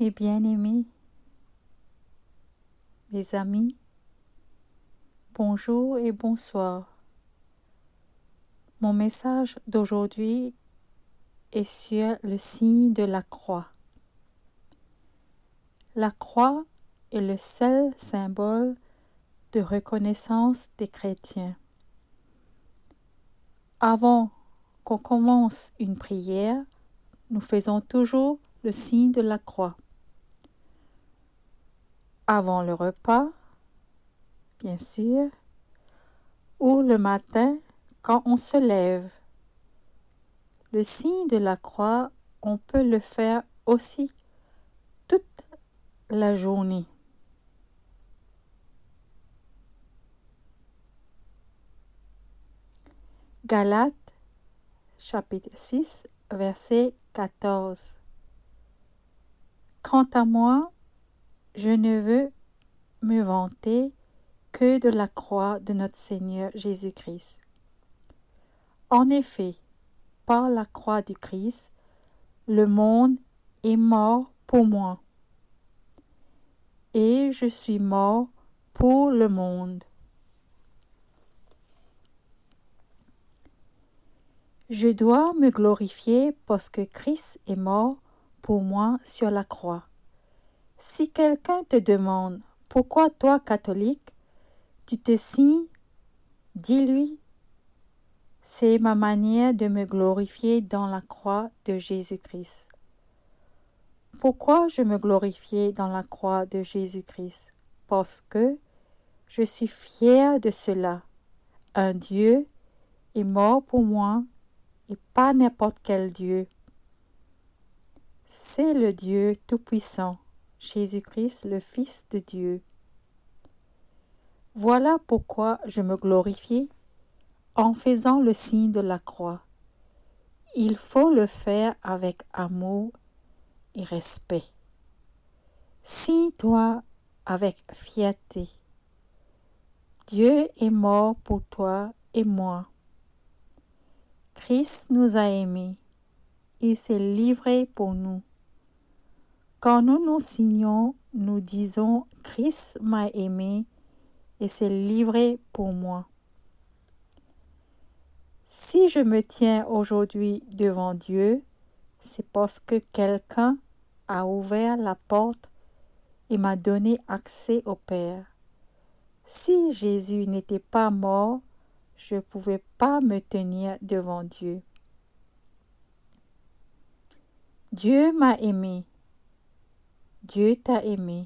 Mes bien-aimés, mes amis, bonjour et bonsoir. Mon message d'aujourd'hui est sur le signe de la croix. La croix est le seul symbole de reconnaissance des chrétiens. Avant qu'on commence une prière, nous faisons toujours le signe de la croix. Avant le repas, bien sûr, ou le matin quand on se lève. Le signe de la croix, on peut le faire aussi toute la journée. Galates, chapitre 6, verset 14. Quant à moi, je ne veux me vanter que de la croix de notre Seigneur Jésus-Christ. En effet, par la croix du Christ, le monde est mort pour moi, et je suis mort pour le monde. Je dois me glorifier parce que Christ est mort pour moi sur la croix. Si quelqu'un te demande pourquoi toi, catholique, tu te signes, dis-lui, c'est ma manière de me glorifier dans la croix de Jésus-Christ. Pourquoi je me glorifiais dans la croix de Jésus-Christ? Parce que je suis fière de cela. Un Dieu est mort pour moi et pas n'importe quel Dieu. C'est le Dieu Tout-Puissant, Jésus-Christ, le Fils de Dieu. Voilà pourquoi je me glorifie en faisant le signe de la croix. Il faut le faire avec amour et respect. Signe-toi avec fierté. Dieu est mort pour toi et moi. Christ nous a aimés. Il s'est livré pour nous. Quand nous nous signons, nous disons « Christ m'a aimé et s'est livré pour moi ». Si je me tiens aujourd'hui devant Dieu, c'est parce que quelqu'un a ouvert la porte et m'a donné accès au Père. Si Jésus n'était pas mort, je ne pouvais pas me tenir devant Dieu. Dieu m'a aimé. Dieu t'a aimé.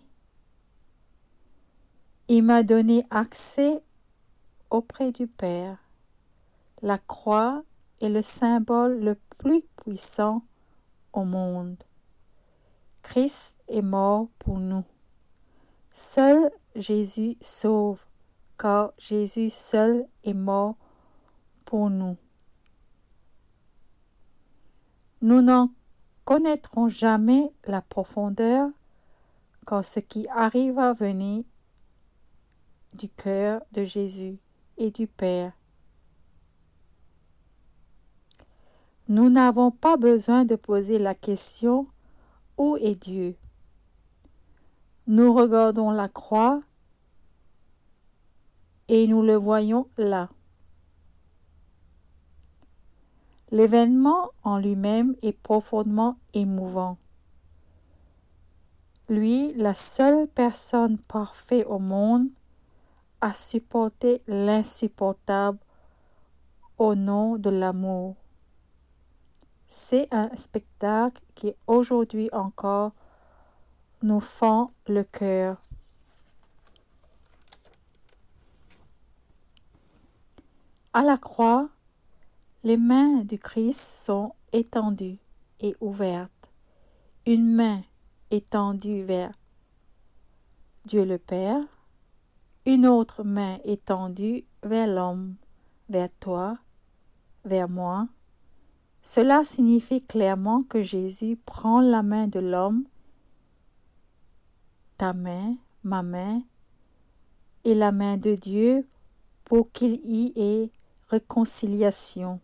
Il m'a donné accès auprès du Père. La croix est le symbole le plus puissant au monde. Christ est mort pour nous. Seul Jésus sauve, car Jésus seul est mort pour nous. Nous n'en connaîtrons jamais la profondeur, car ce qui arrive à venir du cœur de Jésus et du Père. Nous n'avons pas besoin de poser la question « Où est Dieu ?» Nous regardons la croix et nous le voyons là. L'événement en lui-même est profondément émouvant. Lui, la seule personne parfaite au monde, a supporté l'insupportable au nom de l'amour. C'est un spectacle qui aujourd'hui encore nous fend le cœur. À la croix, les mains du Christ sont étendues et ouvertes. Une main étendue vers Dieu le Père, une autre main étendue vers l'homme, vers toi, vers moi. Cela signifie clairement que Jésus prend la main de l'homme, ta main, ma main, et la main de Dieu pour qu'il y ait réconciliation.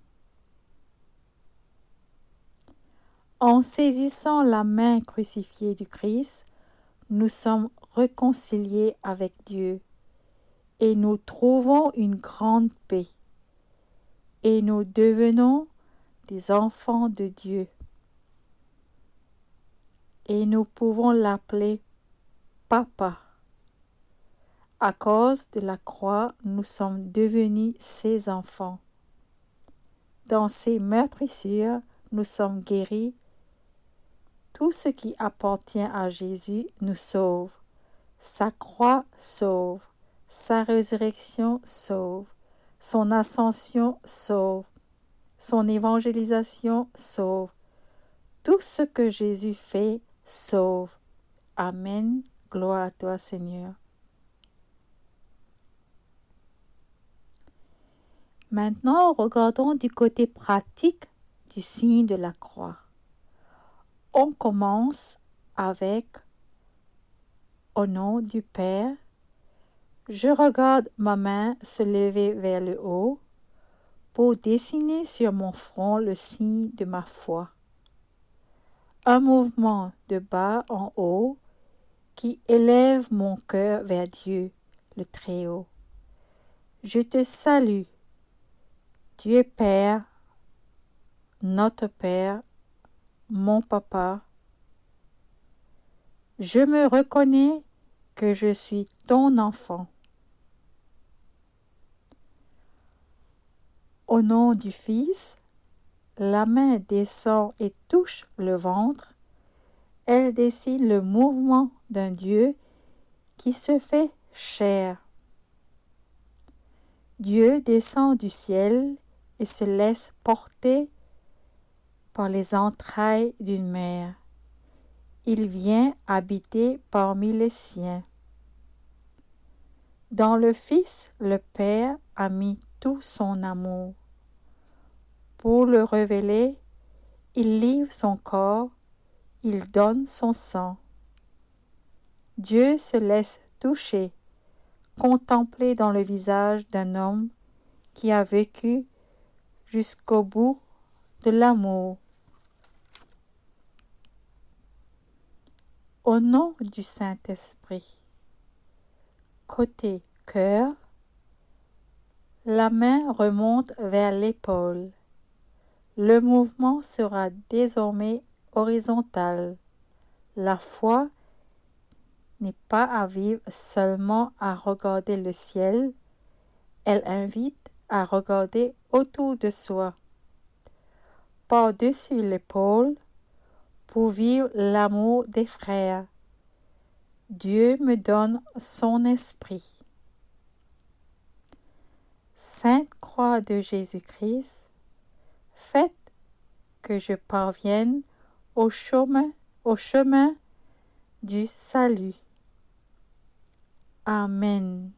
En saisissant la main crucifiée du Christ, nous sommes réconciliés avec Dieu et nous trouvons une grande paix et nous devenons des enfants de Dieu et nous pouvons l'appeler Papa. À cause de la croix, nous sommes devenus ses enfants. Dans ses meurtrissures, nous sommes guéris. Tout ce qui appartient à Jésus nous sauve. Sa croix sauve. Sa résurrection sauve. Son ascension sauve. Son évangélisation sauve. Tout ce que Jésus fait sauve. Amen. Gloire à toi, Seigneur. Maintenant, regardons du côté pratique du signe de la croix. On commence avec au nom du Père. Je regarde ma main se lever vers le haut pour dessiner sur mon front le signe de ma foi. Un mouvement de bas en haut qui élève mon cœur vers Dieu, le Très-Haut. Je te salue, Dieu Père, notre Père, mon Papa. Je me reconnais que je suis ton enfant. Au nom du Fils, la main descend et touche le ventre. Elle dessine le mouvement d'un Dieu qui se fait chair. Dieu descend du ciel et se laisse porter par les entrailles d'une mère. Il vient habiter parmi les siens. Dans le Fils, le Père a mis tout son amour. Pour le révéler, il livre son corps, il donne son sang. Dieu se laisse toucher, contempler dans le visage d'un homme qui a vécu jusqu'au bout de l'amour. Au nom du Saint-Esprit, côté cœur, la main remonte vers l'épaule. Le mouvement sera désormais horizontal. La foi n'est pas à vivre seulement à regarder le ciel, elle invite à regarder autour de soi, par-dessus l'épaule, pour vivre l'amour des frères. Dieu me donne son esprit. Sainte Croix de Jésus-Christ, faites que je parvienne au chemin du salut. Amen.